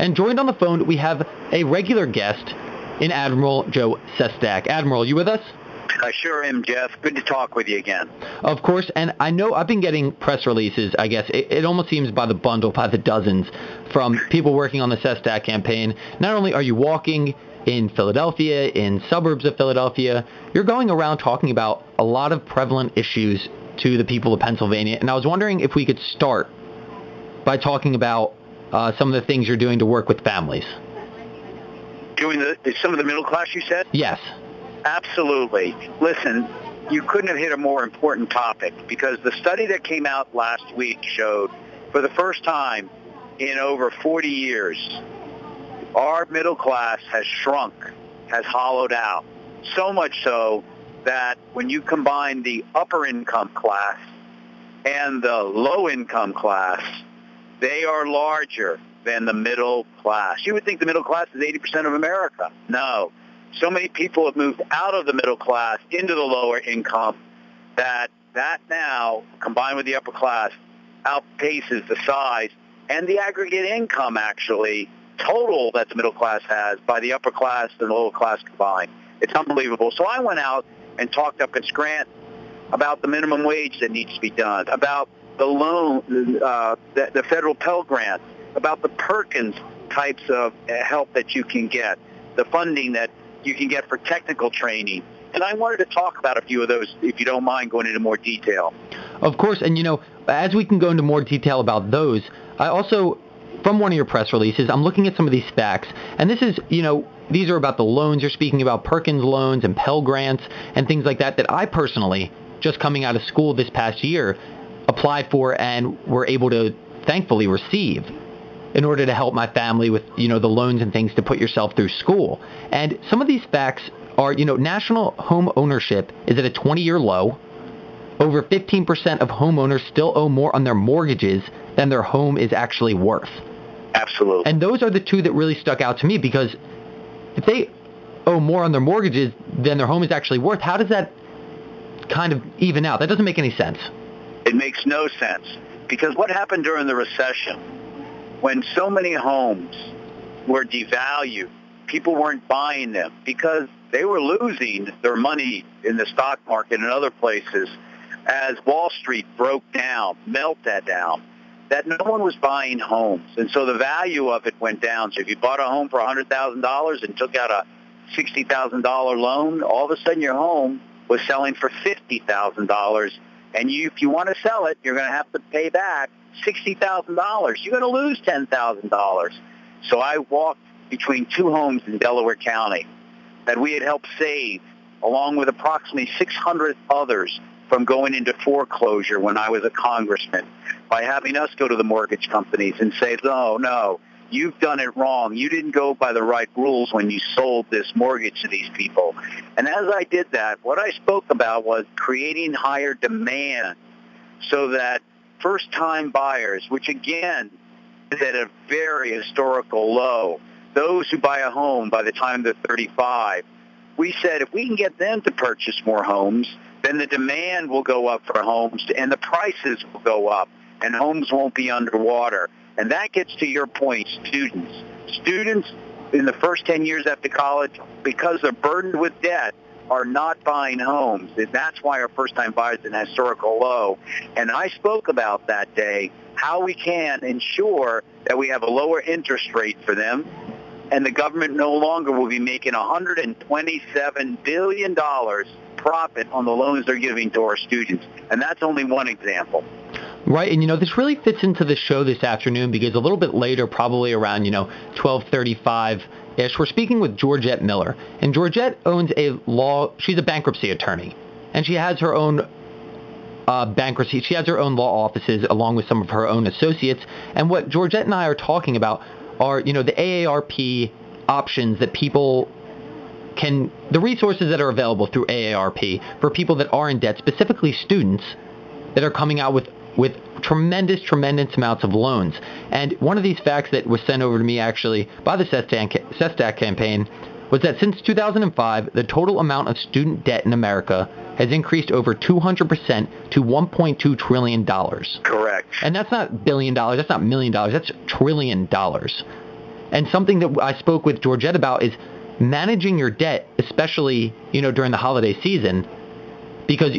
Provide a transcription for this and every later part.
And joined on the phone, we have a regular guest in Admiral Joe Sestak. Admiral, you with us? I sure am, Jeff. Good to talk with you again. Of course, and I know I've been getting press releases, I guess, it almost seems by the bundle, by the dozens, from people working on the Sestak campaign. Not only are you walking in Philadelphia, in suburbs of Philadelphia, you're going around talking about a lot of prevalent issues to the people of Pennsylvania. And I was wondering if we could start by talking about some of the things you're doing to work with families. Doing some of the middle class, you said? Yes. Absolutely. Listen, you couldn't have hit a more important topic, because the study that came out last week showed for the first time in over 40 years, our middle class has shrunk, has hollowed out. So much so that when you combine the upper income class and the low income class, they are larger than the middle class. You would think the middle class is 80% of America. No. So many people have moved out of the middle class into the lower income that now, combined with the upper class, outpaces the size and the aggregate income, actually, total that the middle class has by the upper class and the lower class combined. It's unbelievable. So I went out and talked up in Scranton about the minimum wage that needs to be done, about the loan, the federal Pell Grant, about the Perkins types of help that you can get, the funding that you can get for technical training. And I wanted to talk about a few of those, if you don't mind going into more detail. Of course, and as we can go into more detail about those, I also, from one of your press releases, I'm looking at some of these facts, and this is, these are about the loans. You're speaking about Perkins loans and Pell Grants and things like that I personally, just coming out of school this past year, applied for and were able to thankfully receive in order to help my family with, the loans and things to put yourself through school. And some of these facts are, national home ownership is at a 20-year low. Over 15% of homeowners still owe more on their mortgages than their home is actually worth. Absolutely. And those are the two that really stuck out to me, because if they owe more on their mortgages than their home is actually worth, how does that kind of even out? That doesn't make any sense. It makes no sense, because what happened during the recession, when so many homes were devalued, people weren't buying them because they were losing their money in the stock market and other places as Wall Street broke down, melted down, that no one was buying homes. And so the value of it went down. So if you bought a home for $100,000 and took out a $60,000 loan, all of a sudden your home was selling for $50,000. And if you want to sell it, you're going to have to pay back $60,000. You're going to lose $10,000. So I walked between two homes in Delaware County that we had helped save, along with approximately 600 others, from going into foreclosure when I was a congressman, by having us go to the mortgage companies and say, no, you've done it wrong. You didn't go by the right rules when you sold this mortgage to these people. And as I did that, what I spoke about was creating higher demand so that first-time buyers, which again is at a very historical low, those who buy a home by the time they're 35, we said if we can get them to purchase more homes, then the demand will go up for homes and the prices will go up and homes won't be underwater. And that gets to your point, students. Students in the first 10 years after college, because they're burdened with debt, are not buying homes. And that's why our first-time buyers are in a historical low. And I spoke about that day how we can ensure that we have a lower interest rate for them, and the government no longer will be making $127 billion profit on the loans they're giving to our students. And that's only one example. Right, and this really fits into the show this afternoon, because a little bit later, probably around 12:35-ish, we're speaking with Georgette Miller. And Georgette owns she's a bankruptcy attorney, and she has her own bankruptcy. She has her own law offices along with some of her own associates. And what Georgette and I are talking about are, the AARP options that people can, the resources that are available through AARP for people that are in debt, specifically students that are coming out with tremendous amounts of loans. And one of these facts that was sent over to me actually by the Sestak campaign was that since 2005, the total amount of student debt in America has increased over 200% to $1.2 trillion. Correct. And that's not $1 billion, that's not $1 million, that's $1 trillion. And something that I spoke with Georgette about is managing your debt, especially, during the holiday season, because,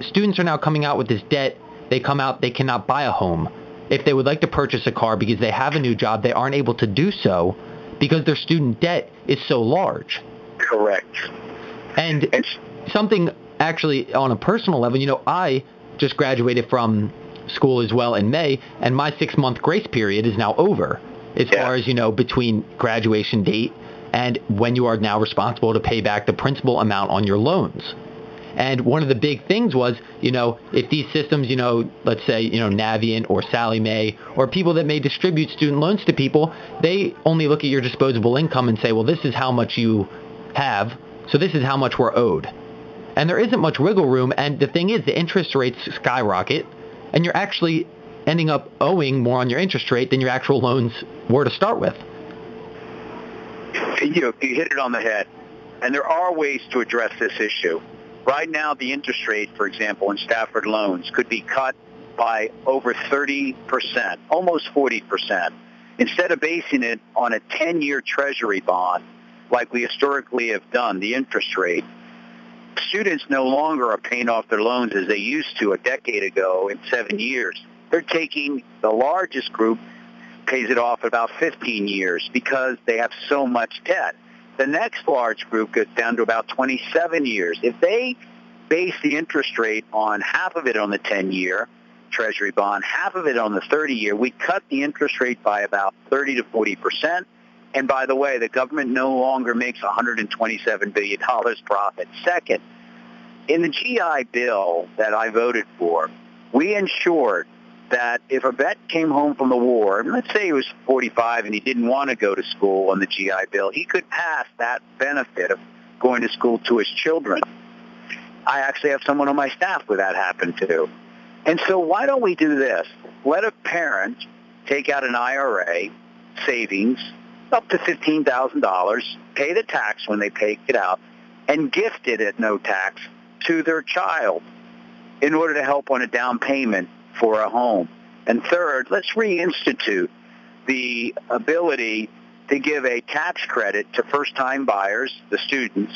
students are now coming out with this debt. They come out, they cannot buy a home. If they would like to purchase a car because they have a new job, they aren't able to do so because their student debt is so large. Correct. And something actually on a personal level, I just graduated from school as well in May, and my 6-month grace period is now over as far as, between graduation date and when you are now responsible to pay back the principal amount on your loans. And one of the big things was, if these systems, let's say, Navient or Sallie Mae or people that may distribute student loans to people, they only look at your disposable income and say, well, this is how much you have, so this is how much we're owed. And there isn't much wiggle room, and the thing is, the interest rates skyrocket, and you're actually ending up owing more on your interest rate than your actual loans were to start with. You hit it on the head. And there are ways to address this issue. Right now, the interest rate, for example, in Stafford loans could be cut by over 30%, almost 40%. Instead of basing it on a 10-year Treasury bond, like we historically have done, the interest rate, students no longer are paying off their loans as they used to a decade ago in 7 years. They're taking, the largest group pays it off in about 15 years because they have so much debt. The next large group goes down to about 27 years. If they base the interest rate on half of it on the 10-year Treasury bond, half of it on the 30-year, we cut the interest rate by about 30 to 40%. And by the way, the government no longer makes $127 billion profit. Second, in the GI Bill that I voted for, we ensured that if a vet came home from the war, and let's say he was 45 and he didn't want to go to school on the GI Bill, he could pass that benefit of going to school to his children. I actually have someone on my staff where that happened to. And so why don't we do this? Let a parent take out an IRA savings up to $15,000, pay the tax when they take it out, and gift it at no tax to their child in order to help on a down payment for a home. And third, let's reinstitute the ability to give a tax credit to first-time buyers, the students,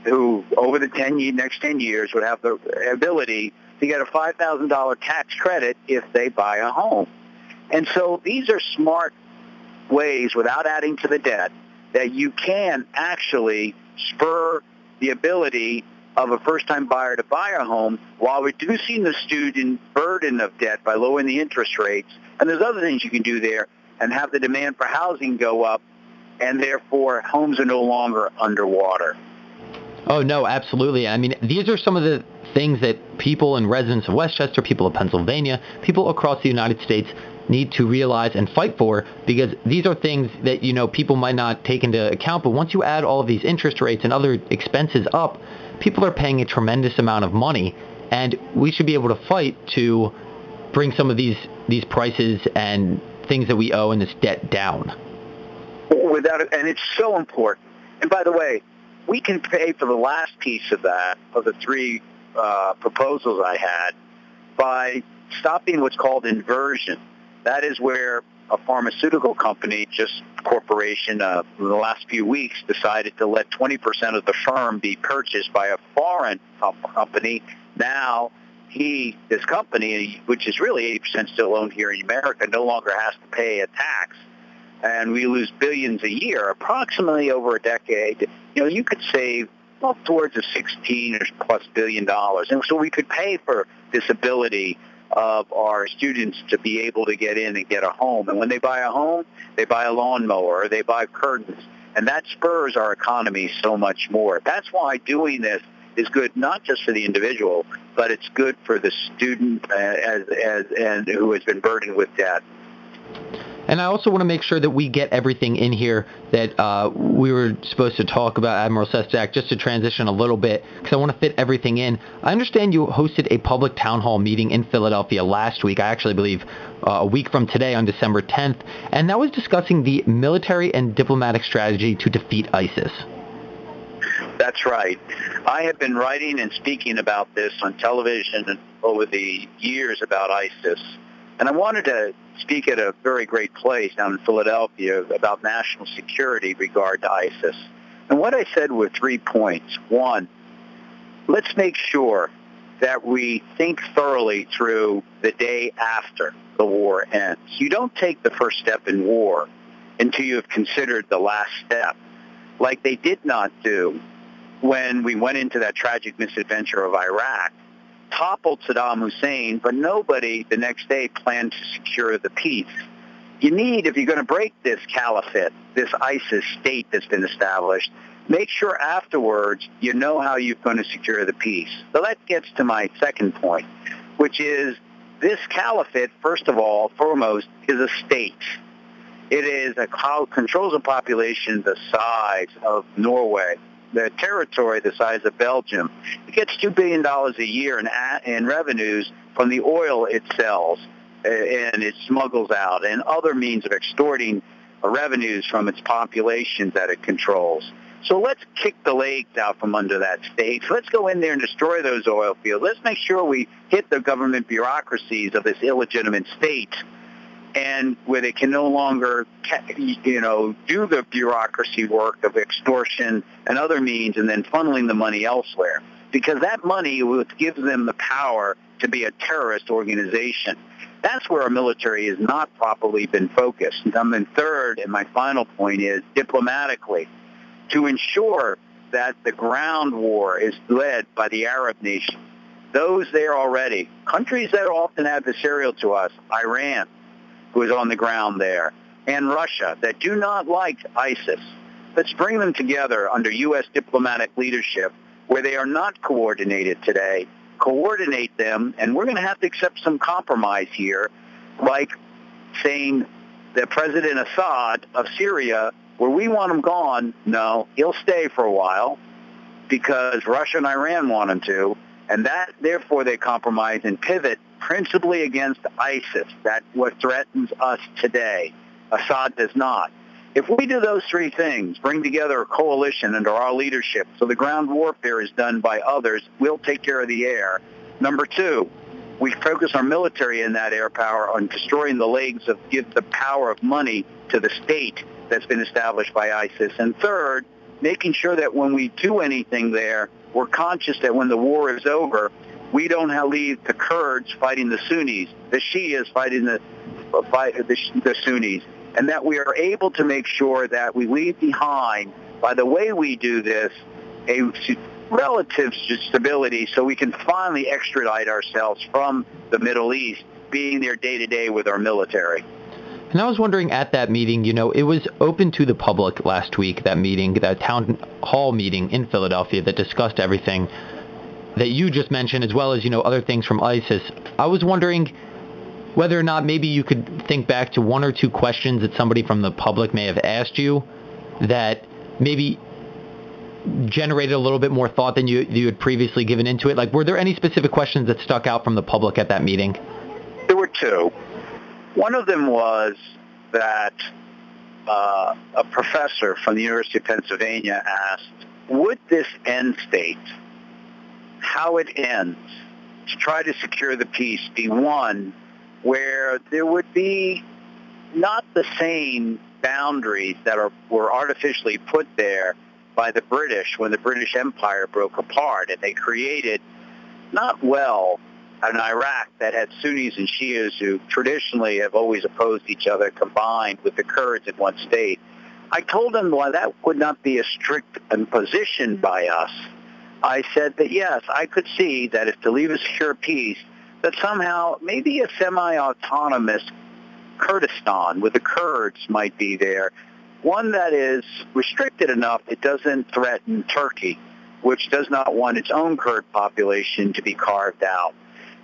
who over the next 10 years would have the ability to get a $5,000 tax credit if they buy a home. And so these are smart ways, without adding to the debt, that you can actually spur the ability of a first-time buyer to buy a home while reducing the student burden of debt by lowering the interest rates. And there's other things you can do there and have the demand for housing go up, and therefore homes are no longer underwater. Oh, no, absolutely. I mean, these are some of the things that people and residents of Westchester, people of Pennsylvania, people across the United States need to realize and fight for, because these are things that, people might not take into account. But once you add all of these interest rates and other expenses up, people are paying a tremendous amount of money, and we should be able to fight to bring some of these prices and things that we owe and this debt down. Without it, and it's so important. And by the way, we can pay for the last piece of that, of the three proposals I had, by stopping what's called inversion. That is where a pharmaceutical company, corporation, in the last few weeks decided to let 20% of the firm be purchased by a foreign company. Now, this company, which is really 80% still owned here in America, no longer has to pay a tax. And we lose billions a year, approximately over a decade. You could save towards a $16 or plus billion. And so we could pay for this ability of our students to be able to get in and get a home. And when they buy a home, they buy a lawnmower, or they buy curtains. And that spurs our economy so much more. That's why doing this is good, not just for the individual, but it's good for the student and who has been burdened with debt. And I also want to make sure that we get everything in here that we were supposed to talk about, Admiral Sestak, just to transition a little bit, because I want to fit everything in. I understand you hosted a public town hall meeting in Philadelphia last week, I actually believe a week from today on December 10th, and that was discussing the military and diplomatic strategy to defeat ISIS. That's right. I have been writing and speaking about this on television over the years about ISIS. And I wanted to speak at a very great place down in Philadelphia about national security regard to ISIS. And what I said were 3 points. One, let's make sure that we think thoroughly through the day after the war ends. You don't take the first step in war until you have considered the last step, like they did not do when we went into that tragic misadventure of Iraq, toppled Saddam Hussein, but nobody the next day planned to secure the peace. You need, if you're going to break this caliphate, this ISIS state that's been established, make sure afterwards you know how you're going to secure the peace. So that gets to my second point, which is this caliphate, first of all, foremost, is a state. It is controls a population the size of Norway, the territory the size of Belgium. It gets $2 billion a year in revenues from the oil it sells and it smuggles out and other means of extorting revenues from its populations that it controls. So let's kick the legs out from under that state. Let's go in there and destroy those oil fields. Let's make sure we hit the government bureaucracies of this illegitimate state, and where they can no longer, do the bureaucracy work of extortion and other means and then funneling the money elsewhere. Because that money gives them the power to be a terrorist organization. That's where our military has not properly been focused. And then third, and my final point is diplomatically, to ensure that the ground war is led by the Arab nations. Those there already, countries that are often adversarial to us, Iran, who is on the ground there, and Russia, that do not like ISIS. Let's bring them together under U.S. diplomatic leadership where they are not coordinated today. Coordinate them, and we're going to have to accept some compromise here, like saying that President Assad of Syria, where we want him gone, no, he'll stay for a while because Russia and Iran want him to, and that, therefore, they compromise and pivot principally against ISIS. That's what threatens us today. Assad does not. If we do those three things, bring together a coalition under our leadership, so the ground warfare is done by others, we'll take care of the air. Number two, we focus our military in that air power on destroying the legs of, give the power of money to the state that's been established by ISIS. And third, making sure that when we do anything there, we're conscious that when the war is over, we don't leave the Kurds fighting the Sunnis, the Shias fighting the Sunnis, and that we are able to make sure that we leave behind, by the way we do this, a relative stability so we can finally extradite ourselves from the Middle East, being there day to day with our military. And I was wondering, at that meeting, it was open to the public last week, that meeting, that town hall meeting in Philadelphia that discussed everything that you just mentioned, as well as, other things from ISIS. I was wondering whether or not maybe you could think back to one or two questions that somebody from the public may have asked you that maybe generated a little bit more thought than you had previously given into it. Like, were there any specific questions that stuck out from the public at that meeting? There were two. One of them was that a professor from the University of Pennsylvania asked, would this end state, how it ends, to try to secure the peace, be one where there would be not the same boundaries that were artificially put there by the British when the British Empire broke apart, and they created, not well, an Iraq that had Sunnis and Shias who traditionally have always opposed each other, combined with the Kurds in one state. I told them why that would not be a strict imposition by us. I said that, yes, I could see that if to leave a secure peace, that somehow maybe a semi-autonomous Kurdistan with the Kurds might be there, one that is restricted enough it doesn't threaten Turkey, which does not want its own Kurd population to be carved out.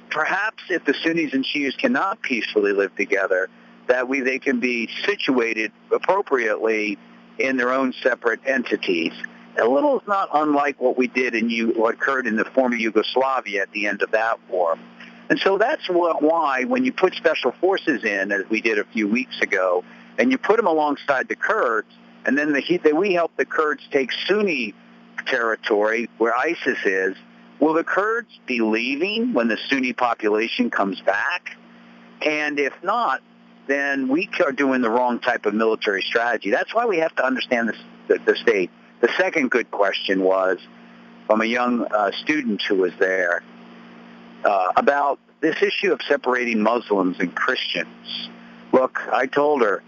Perhaps if the Sunnis and Shias cannot peacefully live together, that they can be situated appropriately in their own separate entities. A little is not unlike what we did what occurred in the former Yugoslavia at the end of that war. And so that's why when you put special forces in, as we did a few weeks ago, and you put them alongside the Kurds, and then we help the Kurds take Sunni territory where ISIS is, will the Kurds be leaving when the Sunni population comes back? And if not, then we are doing the wrong type of military strategy. That's why we have to understand the state. The second good question was from a young student who was there about this issue of separating Muslims and Christians. Look, I told her,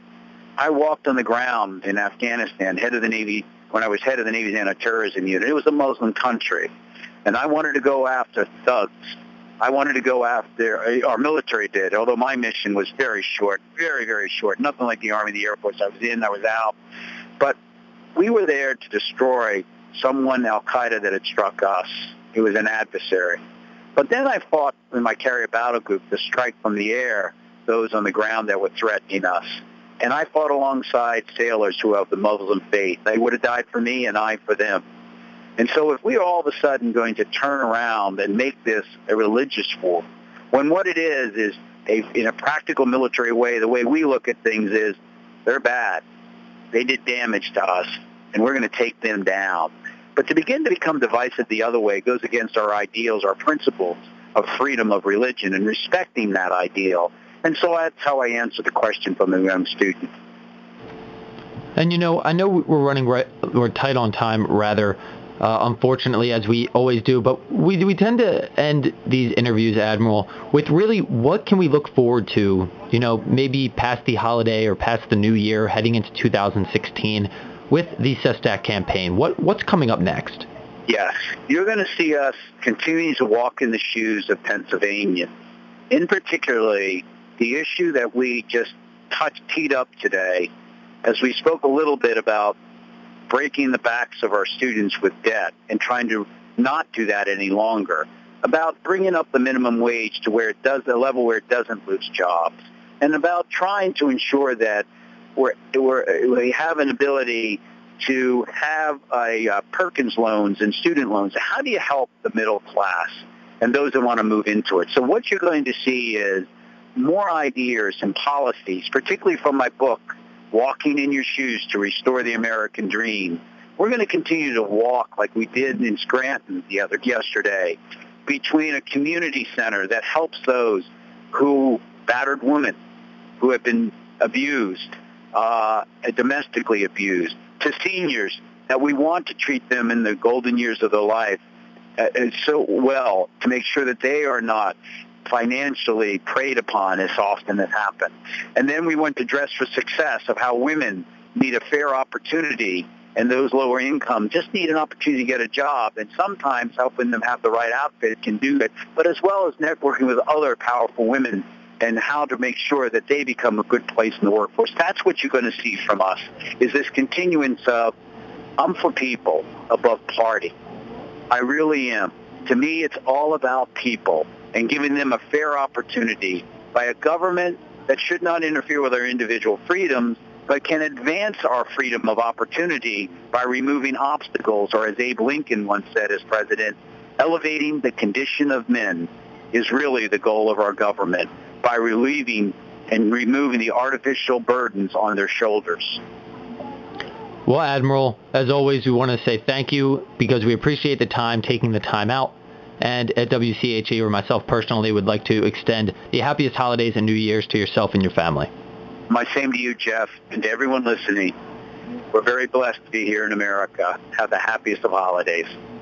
I walked on the ground in Afghanistan, head of the Navy, when I was head of the Navy's anti-terrorism unit. It was a Muslim country, and I wanted to go after thugs. I wanted to go after, our military did, although my mission was very short, very, very short. Nothing like the Army, the Air Force. I was in, I was out. But we were there to destroy someone, Al-Qaeda, that had struck us. It was an adversary. But then I fought in my carrier battle group to strike from the air those on the ground that were threatening us. And I fought alongside sailors who have the Muslim faith. They would have died for me and I for them. And so if we are all of a sudden going to turn around and make this a religious war, when what it is in a practical military way, the way we look at things is they're bad. They did damage to us, and we're going to take them down. But to begin to become divisive the other way goes against our ideals, our principles of freedom of religion and respecting that ideal. And so that's how I answer the question from the young student. And I know we're tight on time, rather. Unfortunately, as we always do, but we tend to end these interviews, Admiral, with really what can we look forward to, maybe past the holiday or past the new year, heading into 2016 with the Sestak campaign. What's coming up next? Yes, you're going to see us continuing to walk in the shoes of Pennsylvania. In particularly, the issue that we just teed up today, as we spoke a little bit about breaking the backs of our students with debt and trying to not do that any longer, about bringing up the minimum wage to where it does, a level where it doesn't lose jobs, and about trying to ensure that we have an ability to have Perkins loans and student loans. How do you help the middle class and those that want to move into it? So what you're going to see is more ideas and policies, particularly from my book, Walking in Your Shoes to Restore the American Dream. We're going to continue to walk like we did in Scranton yesterday, between a community center that helps those battered women who have been abused, domestically abused, to seniors that we want to treat them in the golden years of their life so well to make sure that they are not financially preyed upon as often as happened. And then we went to Dress for Success, of how women need a fair opportunity and those lower income just need an opportunity to get a job, and sometimes helping them have the right outfit can do it, but as well as networking with other powerful women and how to make sure that they become a good place in the workforce. That's what you're going to see from us, is this continuance of, I'm for people above party. I really am. To me, it's all about people and giving them a fair opportunity by a government that should not interfere with our individual freedoms, but can advance our freedom of opportunity by removing obstacles, or as Abe Lincoln once said as president, elevating the condition of men is really the goal of our government, by relieving and removing the artificial burdens on their shoulders. Well, Admiral, as always, we want to say thank you because we appreciate the time, taking the time out. And at WCHE, or myself personally, would like to extend the happiest holidays and New Year's to yourself and your family. My same to you, Jeff, and to everyone listening. We're very blessed to be here in America. Have the happiest of holidays.